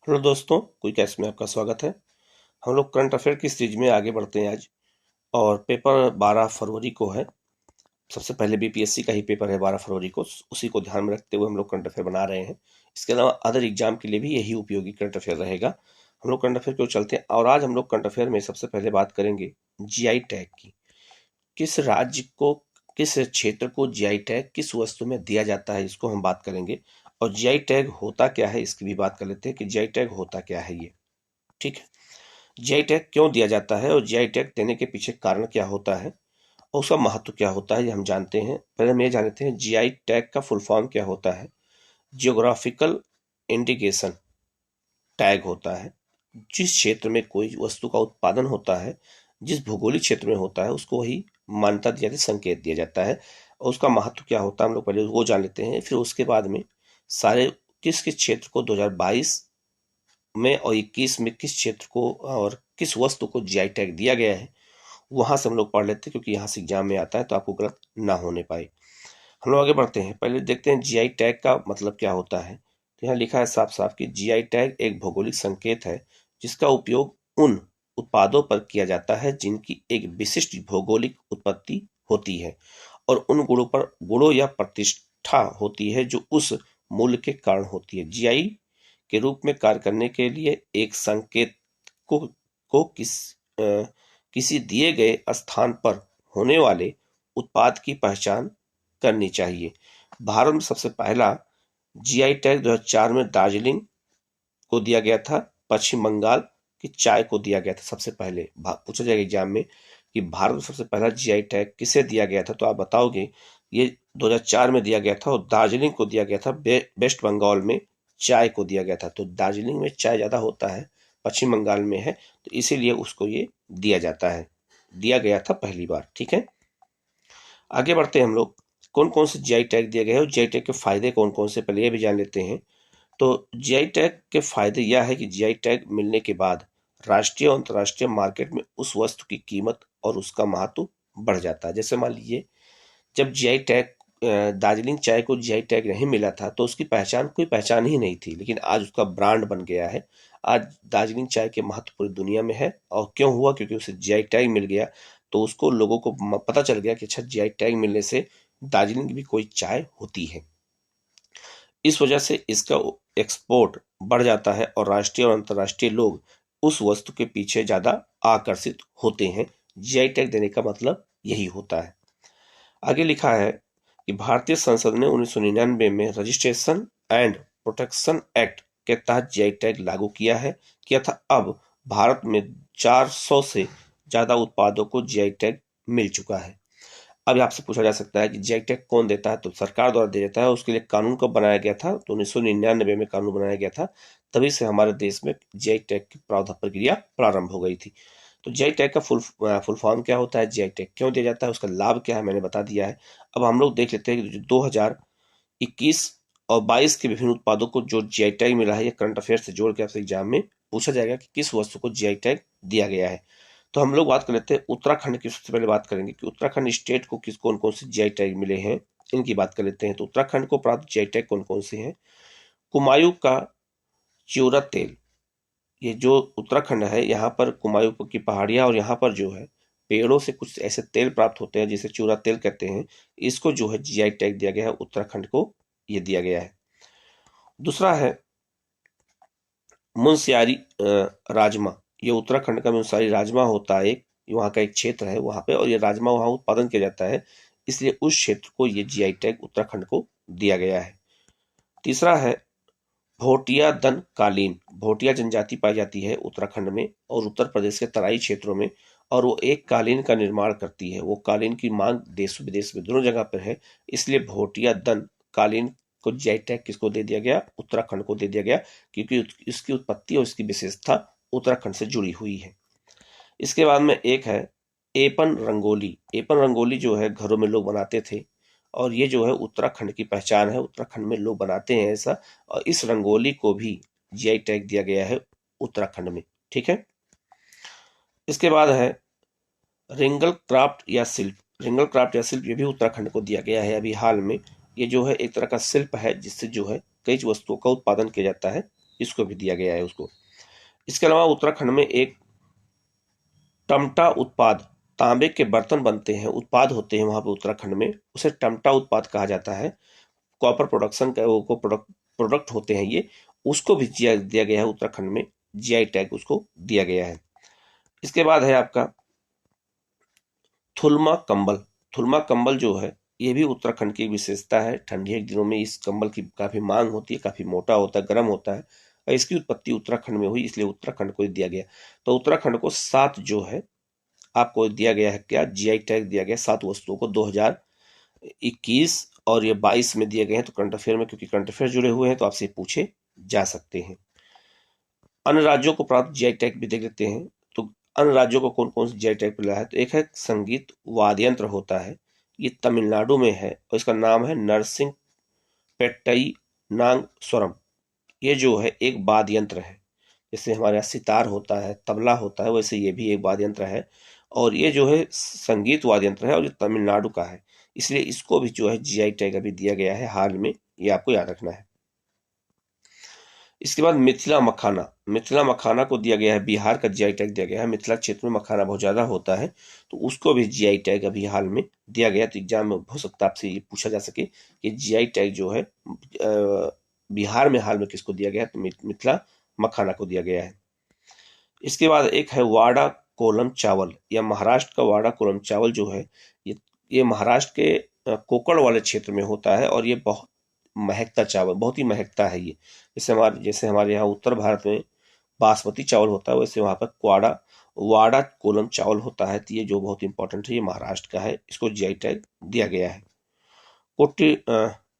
Hello दोस्तों, quick catch में आपका स्वागत है। हम लोग करंट अफेयर की सीरीज में आगे बढ़ते हैं आज। और पेपर 12 फरवरी को है। सबसे पहले बीपीएससी का ही पेपर है 12 फरवरी को। उसी को ध्यान में रखते हुए हम लोग करंट अफेयर बना रहे हैं। इसके अलावा अदर एग्जाम के लिए भी यही उपयोगी करंट अफेयर रहेगा। हम लोग करंट अफेयर की ओर चलते हैं और आज हम लोग करंट अफेयर में सबसे पहले बात करेंगे जीआई टैग की। किस राज्य को, किस क्षेत्र को जीआई टैग किस वस्तु में दिया जाता है, इसको हम बात करेंगे। और जीआई टैग होता क्या है इसकी भी बात कर लेते हैं कि जीआई टैग होता क्या है ये। ठीक है। जीआई टैग क्यों दिया जाता है और जीआई टैग देने के पीछे कारण क्या होता है और उसका महत्व क्या होता है, ये हम जानते हैं। पहले हम ये जानते हैं जीआई टैग का फुल फॉर्म क्या होता है। जियोग्राफिकल इंडिकेशन टैग होता है। जिस क्षेत्र में कोई वस्तु का उत्पादन होता है, जिस भौगोलिक क्षेत्र में होता है, उसको ही मान्यता दी जाती है, संकेत दिया जाता है। और उसका महत्व क्या होता है हम लोग पहले वो जान लेते हैं। फिर उसके बाद में सारे किस किस क्षेत्र को 2022 में और 21 में किस क्षेत्र को और किस वस्तु को जीआई टैग दिया गया है, वहां से हम लोग पढ़ लेते हैं, क्योंकि यहाँ से एग्जाम में आता है तो आपको गलत ना होने पाए। हम लोग आगे बढ़ते हैं। पहले देखते हैं जीआई टैग का मतलब क्या होता है। तो यहाँ लिखा है साफ साफ कि जीआई टैग एक भौगोलिक संकेत है जिसका उपयोग उन उत्पादों पर किया जाता है जिनकी एक विशिष्ट भौगोलिक उत्पत्ति होती है और उन गुणों पर गुणों या प्रतिष्ठा होती है जो उस मूल्य के कारण होती है। जीआई के रूप में कार्य करने के लिए एक संकेत को, किसी दिए गए स्थान पर होने वाले उत्पाद की पहचान करनी चाहिए। भारत में सबसे पहला जीआई टैग 2004 में दार्जिलिंग को दिया गया था। पश्चिम बंगाल की चाय को दिया गया था सबसे पहले। पूछा जाएगा एग्जाम में कि भारत में सबसे पहला जीआई टैग किसे दिया गया था, तो आप बताओगे ये 2004 में दिया गया था और दार्जिलिंग को दिया गया था। वेस्ट बंगाल में चाय को दिया गया था। तो दार्जिलिंग में चाय ज्यादा होता है, पश्चिम बंगाल में है, तो इसीलिए उसको ये दिया जाता है, दिया गया था पहली बार। ठीक है, आगे बढ़ते हैं हम लोग। कौन कौन से जीआई टैग दिए गए हैं और जीआई टैग के फायदे कौन कौन से, पहले ये भी जान लेते हैं। तो जीआई टैग के फायदे यह है कि जीआई टैग मिलने के बाद राष्ट्रीय और अंतर्राष्ट्रीय मार्केट में उस वस्तु की कीमत और उसका महत्व बढ़ जाता है। जैसे मान लीजिए जब जीआई टैग दार्जिलिंग चाय को जीआई टैग नहीं मिला था तो उसकी पहचान कोई पहचान ही नहीं थी, लेकिन आज उसका ब्रांड बन गया है। आज दार्जिलिंग चाय के महत्व पूरी दुनिया में है। और क्यों हुआ? क्योंकि उसे जीआई टैग मिल गया। तो उसको लोगों को पता चल गया कि अच्छा, जीआई टैग मिलने से दार्जिलिंग की भी कोई चाय होती है। इस वजह से इसका एक्सपोर्ट बढ़ जाता है और राष्ट्रीय और अंतर्राष्ट्रीय लोग उस वस्तु के पीछे ज्यादा आकर्षित होते हैं। जीआई टैग देने का मतलब यही होता है। आगे लिखा है कि भारतीय संसद ने 1999 में रजिस्ट्रेशन एंड प्रोटेक्शन एक्ट के तहत जीआई टैग लागू किया था। अब भारत में 400 से ज्यादा उत्पादों को जीआई टैग मिल चुका है। अब आपसे पूछा जा सकता है कि जीआई टैग कौन देता है, तो सरकार द्वारा दिया जाता है। उसके लिए कानून कब बनाया गया था? तो 1999 में कानून बनाया गया था। तभी से हमारे देश में जीआई टैग की प्रावधान प्रक्रिया प्रारंभ हो गई थी। तो जीआई टैग का फुल फॉर्म क्या होता है, जीआई टैग क्यों दिया जाता है, उसका लाभ क्या है, मैंने बता दिया है। अब हम लोग देख लेते हैं कि 2021 और 22 के विभिन्न उत्पादों को जो जीआई टैग मिला है, ये करंट अफेयर से जोड़ के आपसे एग्जाम में पूछा जाएगा कि किस वस्तु को जीआई टैग दिया गया है। तो हम लोग बात कर लेते हैं उत्तराखंड की। सबसे पहले बात करेंगे कि उत्तराखंड स्टेट को किस कौन कौन से जीआई टैग मिले हैं, इनकी बात कर लेते हैं। तो उत्तराखंड को प्राप्त जीआई टैग कौन कौन से हैं? कुमायूं का चिउरा तेल, ये जो उत्तराखंड है, यहाँ पर कुमायूं की पहाड़ियां और यहाँ पर जो है पेड़ों से कुछ ऐसे तेल प्राप्त होते हैं जिसे चूरा तेल कहते हैं। इसको जो है जीआई टैग दिया गया है, उत्तराखंड को ये दिया गया है। दूसरा है मुनस्यारी राजमा। ये उत्तराखंड का मुनस्यारी राजमा होता है, एक वहाँ का एक क्षेत्र है वहाँ पे, और ये राजमा वहाँ उत्पादन किया जाता है, इसलिए उस क्षेत्र को ये जीआई टैग उत्तराखंड को दिया गया है। तीसरा है भोटिया दन कालीन। भोटिया जनजाति पाई जाती है उत्तराखंड में और उत्तर प्रदेश के तराई क्षेत्रों में, और वो एक कालीन का निर्माण करती है। वो कालीन की मांग देश विदेश में दोनों जगह पर है, इसलिए भोटिया दन कालीन को जीआई टैग किसको दे दिया गया? उत्तराखंड को दे दिया गया, क्योंकि इसकी उत्पत्ति और इसकी विशेषता उत्तराखंड से जुड़ी हुई है। इसके बाद में एक है एपन रंगोली। एपन रंगोली जो है घरों में लोग बनाते थे, और ये जो है उत्तराखंड की पहचान है। उत्तराखंड में लोग बनाते हैं ऐसा, और इस रंगोली को भी जीआई टैग दिया गया है उत्तराखंड में। ठीक है, इसके बाद है रिंगल क्राफ्ट या शिल्प। रिंगल क्राफ्ट या शिल्प ये भी उत्तराखंड को दिया गया है अभी हाल में। ये जो है एक तरह का शिल्प है जिससे जो है कई वस्तुओं का उत्पादन किया जाता है। इसको भी दिया गया है उसको। इसके अलावा उत्तराखंड में एक टमटा उत्पाद, तांबे के बर्तन बनते हैं, उत्पाद होते हैं वहां पे उत्तराखंड में, उसे टमटा उत्पाद कहा जाता है। कॉपर प्रोडक्शन का वो प्रोडक्ट होते हैं ये, उसको भी दिया गया है उत्तराखंड में, जीआई टैग उसको दिया गया है। इसके बाद है आपका थुलमा कंबल। थुलमा कंबल जो है ये भी उत्तराखंड की विशेषता है। ठंडी के दिनों में इस कंबल की काफी मांग होती है, काफी मोटा होता है, गर्म होता है, और इसकी उत्पत्ति उत्तराखंड में हुई, इसलिए उत्तराखंड को दिया गया। तो उत्तराखंड को 7 जो है आपको दिया गया है, क्या जीआई टैग दिया गया 7 वस्तुओं को 2021 और ये 22 में दिए गए हैं। तो करंट अफेयर में, क्योंकि करंट अफेयर जुड़े हुए हैं, तो आपसे पूछे जा सकते हैं। अन्य राज्यों को प्राप्त जीआई टैग भी देख लेते हैं। तो अन्य राज्यों को कौन कौन से जीआई टैग मिला है, तो एक है संगीत वाद्य यंत्र होता है, ये तमिलनाडु में है और इसका नाम है नरसिंह पेट्टई नागस्वरम। ये जो है एक वाद्य यंत्र है, जैसे हमारे यहाँ सितार होता है, तबला होता है, वैसे ये भी एक वाद्य यंत्र है, और ये जो है संगीत वाद्य यंत्र है और ये तमिलनाडु का है, इसलिए इसको भी जो है जीआई टैग अभी दिया गया है हाल में, ये आपको याद रखना है। इसके बाद मिथिला मखाना, मिथिला मखाना को दिया गया है, बिहार का जीआई टैग दिया गया है। मिथिला क्षेत्र में मखाना बहुत ज्यादा होता है, तो उसको भी जीआई टैग अभी हाल में दिया गया। तो एग्जाम में हो सकता है आपसे ये पूछा जा सके कि जीआई टैग जो है बिहार में हाल में किसको दिया गया है, तो मिथिला मखाना को दिया गया है। इसके बाद एक है वाड़ा कोलम चावल, या महाराष्ट्र का वाड़ा कोलम चावल जो है, ये महाराष्ट्र के कोकण वाले क्षेत्र में होता है, और ये बहुत महकता चावल, बहुत ही महकता है ये। जैसे हमारे यहाँ उत्तर भारत में बासमती चावल होता है, वैसे वहां पर वाड़ा कोलम चावल होता है। तो ये जो बहुत इंपॉर्टेंट है, ये महाराष्ट्र का है, इसको जीआई टैग दिया गया है।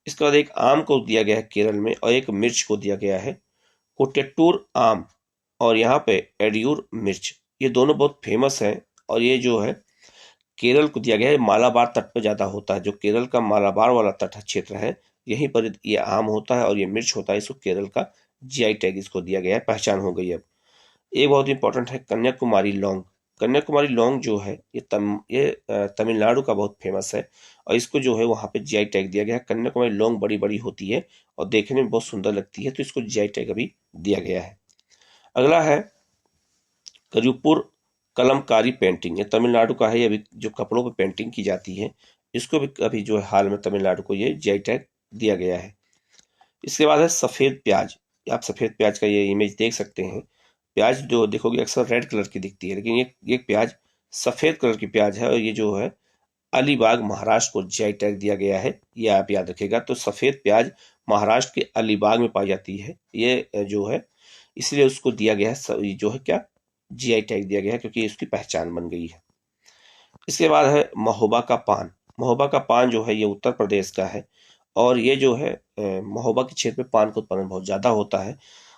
इसके बाद एक आम को दिया गया है केरल में, और एक मिर्च को दिया गया है, कोटेटूर आम, और यहाँ पे एडियूर मिर्च, ये दोनों बहुत फेमस हैं। और ये जो है केरल को दिया गया है, मालाबार तट पे ज्यादा होता है, जो केरल का मालाबार वाला तट क्षेत्र है, यहीं पर ये आम होता है और ये मिर्च होता है। इसको केरल का जीआई टैग इसको दिया गया है, पहचान हो गई। अब एक बहुत इंपॉर्टेंट है कन्याकुमारी लौंग। कन्याकुमारी लौंग जो है ये तमिलनाडु का बहुत फेमस है, और इसको जो है वहां पे जीआई टैग दिया गया है। कन्याकुमारी लौंग बड़ी बड़ी होती है और देखने में बहुत सुंदर लगती है, तो इसको जीआई टैग अभी दिया गया है। अगला है करिपुर कलमकारी पेंटिंग, ये तमिलनाडु का है, ये अभी जो कपड़ों पे पेंटिंग की जाती है, इसको भी अभी जो है हाल में तमिलनाडु को ये जीआई टैग दिया गया है। इसके बाद है सफेद प्याज। आप सफेद प्याज का ये इमेज देख सकते हैं। प्याज जो देखोगे अक्सर रेड कलर की दिखती है, लेकिन ये प्याज सफेद कलर की प्याज है, और ये जो है अलीबाग महाराष्ट्र को जीआई टैग दिया गया है, ये आप याद रखिएगा। तो सफेद प्याज महाराष्ट्र के अलीबाग में पाई जाती है, ये जो है इसलिए उसको दिया गया है, जो है क्या जीआई टैग दिया गया है, क्योंकि इसकी पहचान बन गई है। इसके बाद है महोबा का पान। महोबा का पान जो है ये उत्तर प्रदेश का है, और ये जो है महोबा के क्षेत्र में पान का उत्पादन बहुत ज्यादा होता है।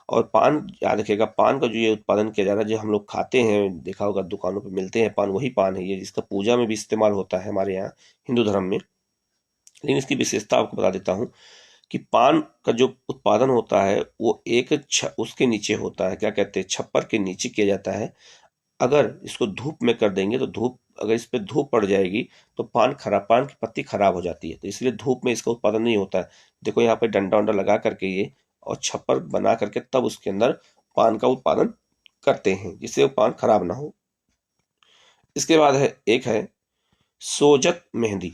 और पान याद रखिएगा, पान का जो ये उत्पादन किया जा रहा है, जो हम लोग खाते हैं, देखा होगा दुकानों पे मिलते हैं पान, वही पान है ये, जिसका पूजा में भी इस्तेमाल होता है हमारे यहाँ हिंदू धर्म में। लेकिन इसकी विशेषता आपको बता देता हूँ कि पान का जो उत्पादन होता है वो उसके नीचे होता है, क्या कहते हैं, छप्पर के नीचे किया जाता है। अगर इसको धूप में कर देंगे तो अगर इस पे धूप पड़ जाएगी तो पान की पत्ती खराब हो जाती है, तो इसलिए धूप में इसका उत्पादन नहीं होता है। देखो यहाँ पे डंडा वंडा लगा करके ये, और छप्पर बना करके तब उसके अंदर पान का उत्पादन करते हैं, जिससे वो पान खराब ना हो। इसके बाद एक है सोजत मेहंदी।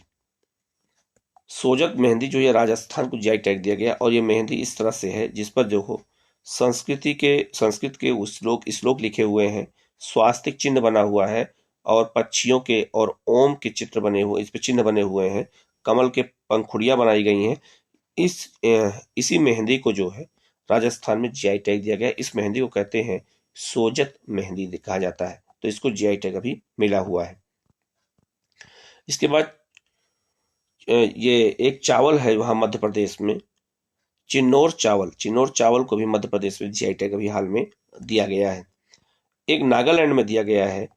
सोजत मेहंदी जो ये राजस्थान को जीआई टैग दिया गया, और ये मेहंदी इस तरह से है जिस पर देखो संस्कृत के श्लोक लिखे हुए हैं, स्वास्तिक चिन्ह बना हुआ है, और पक्षियों के और ओम के चित्र बने हुए, इस पे चिन्ह बने हुए हैं, कमल के पंखुड़ियां बनाई गई हैं। इसी मेहंदी को जो है राजस्थान में जीआई टैग दिया गया। इस मेहंदी को कहते हैं सोजत मेहंदी कहा जाता है, तो इसको जीआई टैग अभी मिला हुआ है। इसके बाद ये एक चावल है वहां मध्य प्रदेश में, चिन्नौर चावल। चिन्नौर चावल को भी मध्य प्रदेश में जीआई टैग अभी हाल में दिया गया है। एक नागालैंड में दिया गया है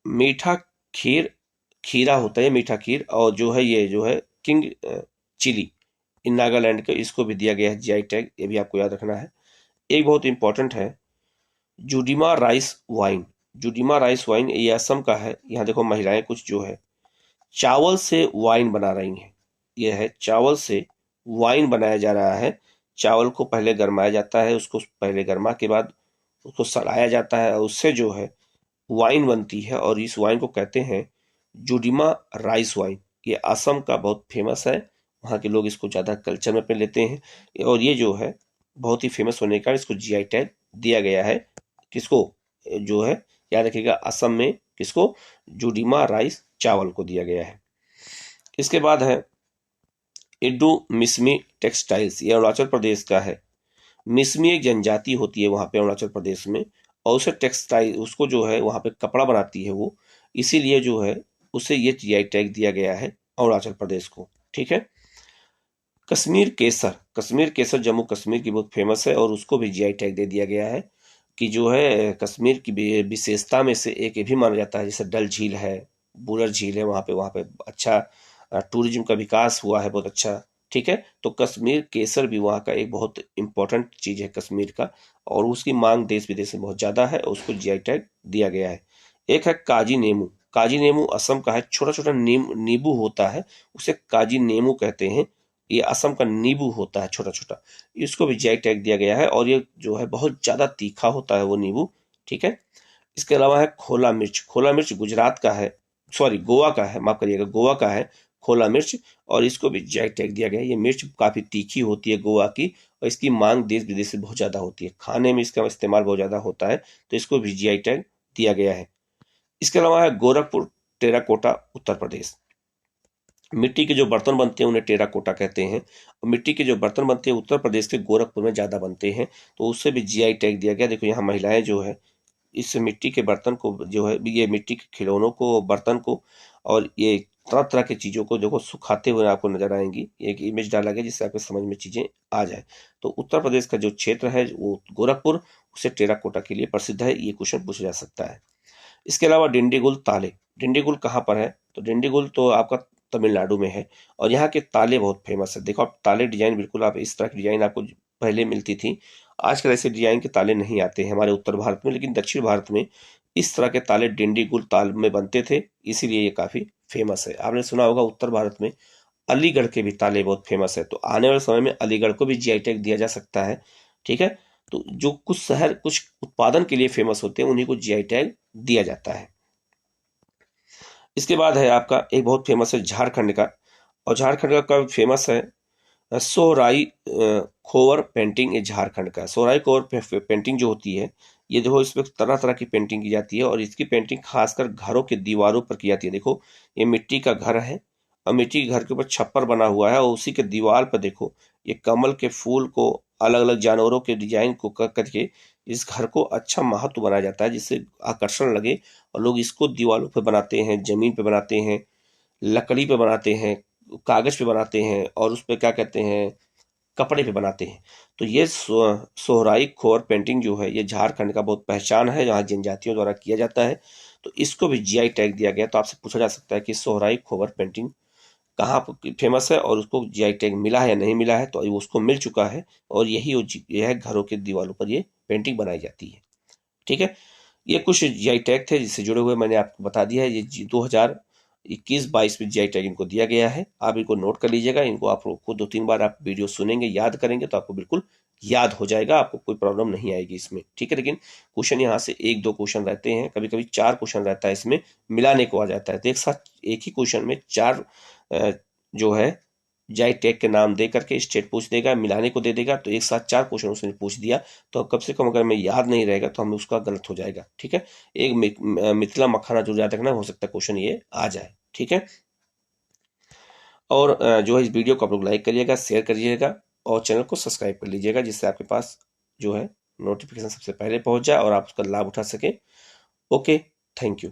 मीठा खीरा होता है मीठा खीर, और जो है ये जो है किंग चिली, इन नागालैंड के, इसको भी दिया गया है जीआई टैग, ये भी आपको याद रखना है। एक बहुत इंपॉर्टेंट है Judima rice wine. Judima rice wine ये असम का है। यहाँ देखो महिलाएं कुछ जो है चावल से वाइन बना रही हैं, यह है चावल से वाइन बनाया जा रहा है, चावल को पहले गरमाया जाता है, उसको पहले गरमा के बाद उसको सड़ाया जाता है और उससे जो है वाइन बनती है और इस वाइन को कहते हैं जोडिमा राइस वाइन। ये असम का बहुत फेमस है, वहाँ के लोग इसको ज़्यादा कल्चर में अपने लेते हैं और ये जो है बहुत ही फेमस होने के कारण इसको जीआई टैग दिया गया है। किसको? जो है याद रखिएगा, असम में किसको? जोडिमा राइस चावल को दिया गया है। इसके बाद है इडू मिसमी टेक्सटाइल्स, ये अरुणाचल प्रदेश का है। मिसमी एक जनजाति होती है वहाँ पे अरुणाचल प्रदेश में, और उसे टेक्सटाइल उसको जो है वहाँ पे कपड़ा बनाती है वो, इसीलिए जो है उसे ये जीआई टैग दिया गया है अरुणाचल प्रदेश को। ठीक है। कश्मीर केसर, कश्मीर केसर जम्मू कश्मीर की बहुत फेमस है और उसको भी जीआई टैग दे दिया गया है कि जो है कश्मीर की विशेषता में से एक ये भी माना जाता है। जैसे डल झील है, बुलर झील है, वहाँ पे अच्छा टूरिज्म का विकास हुआ है बहुत अच्छा। ठीक है, तो कश्मीर केसर भी वहाँ का एक बहुत इंपॉर्टेंट चीज है कश्मीर का, और उसकी मांग देश विदेश में बहुत ज्यादा है और उसको जीआई टैग दिया गया है। एक है काजी नेमू, काजी नेमू असम का है, छोटा छोटा नींबू होता है, उसे काजी नेमू कहते हैं। ये असम का नींबू होता है छोटा छोटा, इसको भी जीआई टैग दिया गया है और ये जो है बहुत ज्यादा तीखा होता है वो नींबू। ठीक है। इसके अलावा है खोला मिर्च, खोला मिर्च गुजरात का है, सॉरी गोवा का है, माफ करिएगा, गोवा का है खोला मिर्च, और इसको भी जीआई टैग दिया गया है। ये मिर्च काफी तीखी होती है गोवा की, और इसकी मांग देश विदेश से बहुत ज्यादा होती है, खाने में इसका इस्तेमाल बहुत ज्यादा होता है, तो इसको भी जीआई टैग दिया गया है। इसके अलावा है गोरखपुर टेराकोटा उत्तर प्रदेश, मिट्टी के जो बर्तन बनते हैं उन्हें टेराकोटा कहते हैं, और मिट्टी के जो बर्तन बनते हैं उत्तर प्रदेश के गोरखपुर में ज्यादा बनते हैं, तो उससे भी जीआई टैग दिया गया। देखो यहाँ महिलाएं जो है इस मिट्टी के बर्तन को जो है, ये मिट्टी के खिलौनों को, बर्तन को, और ये तरह तरह की चीजों को देखो सुखाते हुए आपको नजर आएंगी। एक इमेज डाला गया जिससे आपके समझ में चीजें आ जाए। तो उत्तर प्रदेश का जो क्षेत्र है वो गोरखपुर, उसे टेराकोटा के लिए प्रसिद्ध है, ये क्वेश्चन पूछा जा सकता है। इसके अलावा डिंडीगुल ताले, डिंडीगुल कहाँ पर है? तो डिंडीगुल तो आपका तमिलनाडु में है, और यहाँ के ताले बहुत फेमस है। देखो आप ताले डिजाइन, बिल्कुल आप इस तरह की डिजाइन आपको पहले मिलती थी, आजकल ऐसे डिजाइन के ताले नहीं आते हैं हमारे उत्तर भारत में, लेकिन दक्षिण भारत में इस तरह के ताले डिंडीगुल ताल में बनते थे, इसीलिए ये काफी फेमस है। आपने सुना होगा उत्तर भारत में अलीगढ़ के भी ताले बहुत फेमस है, तो आने वाले समय में अलीगढ़ को भी जीआई टैग दिया जा सकता है। ठीक है, तो जो कुछ शहर कुछ उत्पादन के लिए फेमस होते हैं उन्हीं को जीआई टैग दिया जाता है। इसके बाद है आपका एक बहुत फेमस है झारखंड का, और झारखंड का फेमस है सोहराई खोवर पेंटिंग। ये झारखंड का सोहराई खोवर पेंटिंग जो होती है, ये देखो इसमें तरह तरह की पेंटिंग की जाती है, और इसकी पेंटिंग खासकर घरों के दीवारों पर की जाती है। देखो ये मिट्टी का घर है, और मिट्टी के घर के ऊपर छप्पर बना हुआ है, और उसी के दीवार पर देखो ये कमल के फूल को, अलग अलग जानवरों के डिजाइन को कर करके इस घर को अच्छा महत्व बनाया जाता है, जिससे आकर्षण लगे, और लोग इसको दीवारों पर बनाते हैं, जमीन पे बनाते हैं, लकड़ी पे बनाते हैं, कागज पे बनाते हैं, और उस पे क्या कहते हैं, कपड़े पे बनाते हैं। तो ये सोहराई खोर पेंटिंग जो है ये झारखंड का बहुत पहचान है, जहाँ जनजातियों द्वारा किया जाता है, तो इसको भी जीआई टैग दिया गया। तो आपसे पूछा जा सकता है कि सोहराई खोबर पेंटिंग कहाँ फेमस है और उसको जीआई टैग मिला है या नहीं मिला है, तो उसको मिल चुका है, और यह घरों के दीवारों पर ये पेंटिंग बनाई जाती है। ठीक है, ये कुछ जीआई टैग थे जिससे जुड़े हुए मैंने आपको बता दिया है। ये 2021-22 में जीआई टैग इनको दिया गया है, आप इनको नोट कर लीजिएगा। इनको आप खुद 2-3 बार आप वीडियो सुनेंगे, याद करेंगे, तो आपको बिल्कुल याद हो जाएगा, आपको कोई प्रॉब्लम नहीं आएगी इसमें। ठीक है, लेकिन क्वेश्चन यहाँ से 1-2 क्वेश्चन रहते हैं, कभी कभी 4 क्वेश्चन रहता है, इसमें मिलाने को आ जाता है, तो एक साथ एक ही क्वेश्चन में 4 जो है जीआई टैग के नाम दे करके स्टेट पूछ देगा, मिलाने को दे देगा, तो एक साथ 4 क्वेश्चन उसने पूछ दिया, तो कम से कम अगर हमें याद नहीं रहेगा तो हमें उसका गलत हो जाएगा। ठीक है, एक मिथिला मखाना जो याद रखना, हो सकता है क्वेश्चन ये आ जाए। ठीक है, और जो है इस वीडियो को आप लोग लाइक करिएगा, शेयर करिएगा, और चैनल को सब्सक्राइब कर लीजिएगा, जिससे आपके पास जो है नोटिफिकेशन सबसे पहले पहुंच जाए और आप उसका लाभ उठा सके। Okay, thank you.